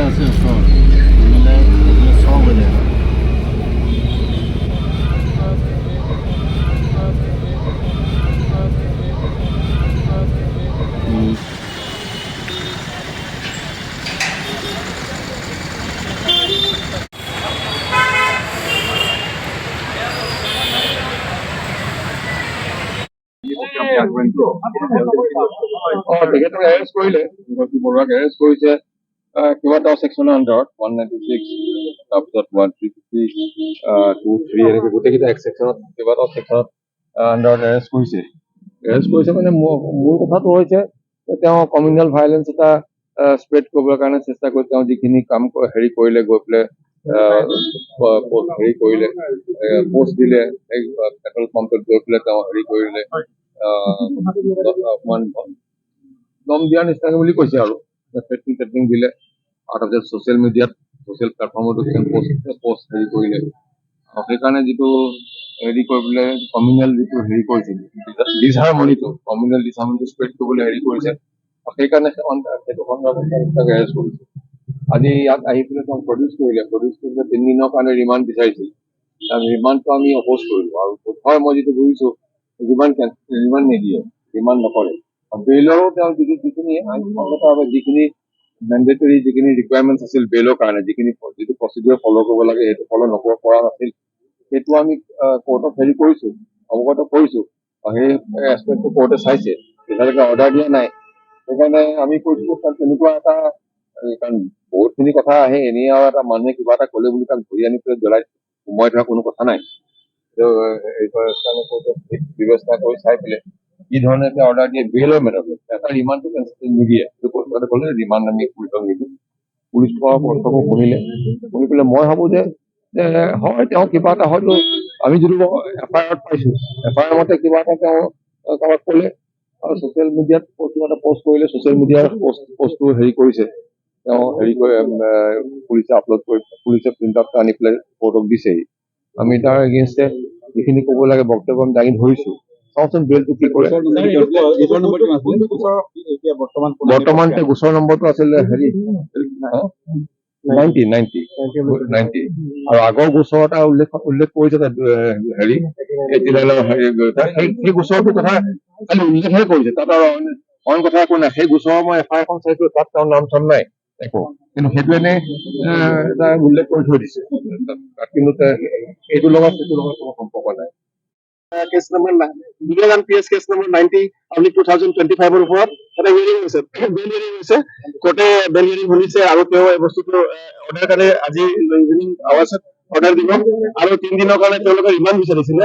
আছে ওচৰত মানে চব হৈ যায়। তেখেতক এৰেষ্ট কৰিলে, বৰুৱাক এৰেষ্ট কৰিছে কেইবাটাও ছেকশ্যনৰ আণ্ডাৰত 196 তাৰপিছত 133 এনেকে গোটেইকেইটা এক ছেকশ্যনত কেইবাটাও ছেকশ্যনত আণ্ডাৰত এৰেষ্ট কৰিছে মানে মূল কথাটো হৈছে তেওঁ কমিউনেল ভাইলেঞ্চ এটা স্প্ৰেড কৰিবৰ কাৰণে চেষ্টা কৰি তেওঁ যিখিনি কাম হেৰি কৰিলে গৈ পেলাই হেৰি কৰিলে পোষ্ট দিলে পেট্ৰল পাম্পত গৈ পেলাই তেওঁ হেৰি কৰিলে অকমান দম দিয়াৰ নিচিনাকে বুলি কৈছে আৰু থ্ৰেটিং দিলে আৰু তাৰপিছত ছ'চিয়েল মিডিয়াত ছ'চিয়েল প্লেটফৰ্মতো পোষ্ট হেৰি কৰিলে আৰু সেইকাৰণে যিটো হেৰি কৰিবলৈ কমিউনেল যিটো হেৰি কৰিছিল ডিছহাৰমনিটো কমিউনেল ডিছহাৰমনিটো স্প্ৰেড কৰিবলৈ হেৰি কৰিছে সেইকাৰণে সেইটো সন্দৰ্ভত তাক এৰেষ্ট কৰিছে। আজি ইয়াত আহি পেলাই তেওঁ প্ৰডিউচ কৰিলে 3 দিনৰ কাৰণে ৰিমাণ্ড বিচাৰিছিল। ৰিমাণ্ডটো আমি অপ'জ কৰিলো আৰু হয় মই যিটো বুজিছো ৰিমাণ্ড নিদিয়ে, ৰিমাণ্ড নকৰে। বেইলৰো তেওঁ যিখিনি আইনসন্মতভাৱে যিখিনি মেণ্ডেটৰী যিখিনি ৰিকুৱাৰমেণ্টছ আছিল বেইলৰ কাৰণে যিটো প্ৰচিডিউৰ ফ'ল' কৰিব লাগে সেইটো ফ'ল' কৰা নাছিল সেইটো আমি কোৰ্টক হেৰি কৰিছো অৱগত কৰিছো সেই এছপেক্টটো কোৰ্টে চাইছে এতিয়ালৈকে অৰ্ডাৰ দিয়া নাই। সেইকাৰণে আমি কৈছো তেনেকুৱা এটা কাৰণ বহুতখিনি কথা আহে এনেই আৰু এটা মানুহে কিবা এটা ক'লে বুলি তাক ধৰি আনি পেলাই জ্বলাই সোমোৱাই থোৱা কোনো কথা নাই। ব্যৱস্থা কৰি চাই পেলাই কি ধৰণে এতিয়া অৰ্ডাৰ দিয়ে বেইলৰ মেটাৰত এটা ৰিমাণ্ডটো নিদিয়ে ক'লে ৰিমাণ্ড আমি পুলিচক নিদিওঁ। পুলিচ পক্ষকো শুনি পেলাই মই ভাবো যে হয় তেওঁ কিবা এটা হয়তো আমি যিটো এফআইআৰত পাইছো এফআইআৰ মতে কিবা এটা তেওঁ কাৰোবাক ক'লে আৰু ছ'চিয়েল মিডিয়াত কিবা এটা পষ্ট কৰিলে ছ'চিয়েল মিডিয়াৰ পষ্টটো হেৰি কৰিছে তেওঁ হেৰি কৰি পুলিচে আপলোড কৰি পুলিচে প্ৰিণ্ট আউট আনি পেলাই কোৰ্টক দিছেহি। আমি তাৰ এগেইনষ্টে যিখিনি ক'ব লাগে বক্তব্য আমি দাঙি ধৰিছো চাওঁচোন বেলটো কি কৰে। বৰ্তমান গোচৰ নম্বৰটো আছিলে হেৰি 90 আৰু আগৰ গোচৰ এটা উল্লেখ কৰিছে হেৰি সেই গোচৰটোৰ কথা খালি উল্লেখহে কৰিছে তাত আৰু অইন কথা একো নাই। সেই গোচৰৰ মই এফআইআৰখন চাইছো তাত তেওঁৰ নাম চাম নাই একো কিন্তু সেইটো এনেই এটা উল্লেখ কৰি থৈ দিছে কিন্তু এইটোৰ লগত কোনো সম্পৰ্ক নাই। Case number PS case number 90 oblique 2025 ওপৰত এটা হিয়াৰিং হৈছে বেল হিয়াৰিং হৈছে কোৰ্টে বেল হিয়াৰিং শুনিছে আৰু তেওঁ এই বস্তুটো অৰ্ডাৰ কাৰণে আজি ইভিনিং আৱাৰ্ছত অৰ্ডাৰ দিব আৰু 3 দিনৰ কাৰণে তেওঁলোকে ৰিমাণ্ড বিচাৰিছিলে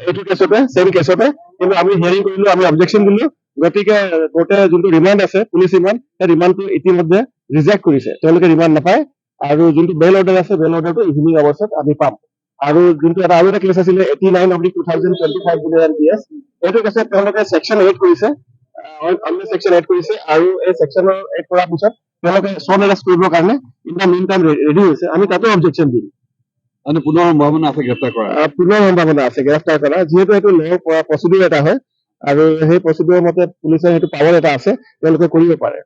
এইটো কেছতে চেম কেছতে কিন্তু আমি হিয়াৰিং কৰিলো আমি অবজেকশ্যন দিলো গতিকে কোৰ্টে যোনটো ৰিমাণ্ড আছে পুলিচ ৰিমাণ্ড সেই ৰিমাণ্ডটো ইতিমধ্যে ৰিজেক্ট কৰিছে তেওঁলোকে ৰিমাণ্ড নাপায় আৰু যোনটো বেল অৰ্ডাৰ আছে বেল অৰ্ডাৰটো ইভিনিং আৱাৰ্ছত আমি পাম। আৰু যোনটো আৰু এটা কেছ আছিলে 89 অব্লিক 2025 বুলি কেছ এইটো কেছত তেওঁলোকে ছেকশ্যন 8 কৰিছে ছেকশ্যন 8 কৰিছে আৰু এই ছেকশ্যনৰ 8 কৰাৰ পিছত তেওঁলোকে শ্বৰ্ট এৰেষ্ট কৰিবৰ কাৰণে in the mean time ready হৈছে আমি তাতো অবজেকশ্যন দিম। পুনৰ সম্ভাৱনা আছে গ্ৰেপ্তাৰ কৰা যিহেতু এইটো ল প্ৰচিডিউৰ এটা হয় আৰু সেই প্ৰচিডিউৰ মতে পুলিচৰ সেইটো পাৱাৰ এটা আছে তেওঁলোকে কৰিব পাৰে।